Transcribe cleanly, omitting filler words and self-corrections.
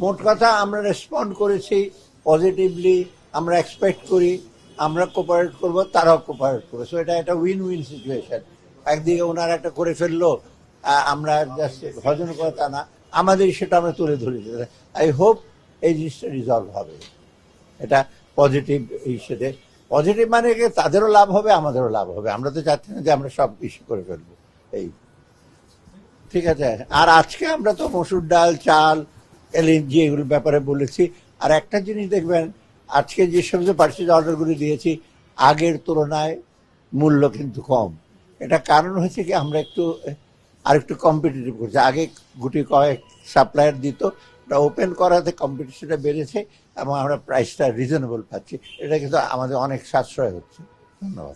মোট কথা আমরা রেসপন্ড করেছি পজিটিভলি, আমরা এক্সপেক্ট করি, আমরা কোপারেট করব, তারাও কোপারেট করবে। সো এটা একটা উইন উইন সিচুয়েশন। একদিকে ওনারা একটা করে ফেললো, আমরা জাস্ট ভজন করে তা না, আমাদের সেটা আমরা তুলে ধরি। আই হোপ এই জিনিসটা রিজলভ হবে, এটা পজিটিভ হিসেবে। পজিটিভ মানে কি তাদেরও লাভ হবে, আমাদেরও লাভ হবে। আমরা তো চাচ্ছি না যে আমরা সব কিছু করে ফেলবো, এই ঠিক আছে। আর আজকে আমরা তো মসুর ডাল, চাল, এলএনজি এগুলোর ব্যাপারে বলেছি। আর একটা জিনিস দেখবেন, আজকে যে সমস্ত পার্সেজ অর্ডারগুলি দিয়েছি আগের তুলনায় মূল্য কিন্তু কম। এটা কারণ হচ্ছে কি আমরা আরেকটু কম্পিটিটিভ করছি। আগে গুটি কয়েক সাপ্লায়ার দিত, এটা ওপেন করাতে কম্পিটিশনটা বেড়েছে এবং আমরা প্রাইসটা রিজনেবল পাচ্ছি। এটা কিন্তু আমাদের অনেক সাশ্রয় হচ্ছে। ধন্যবাদ।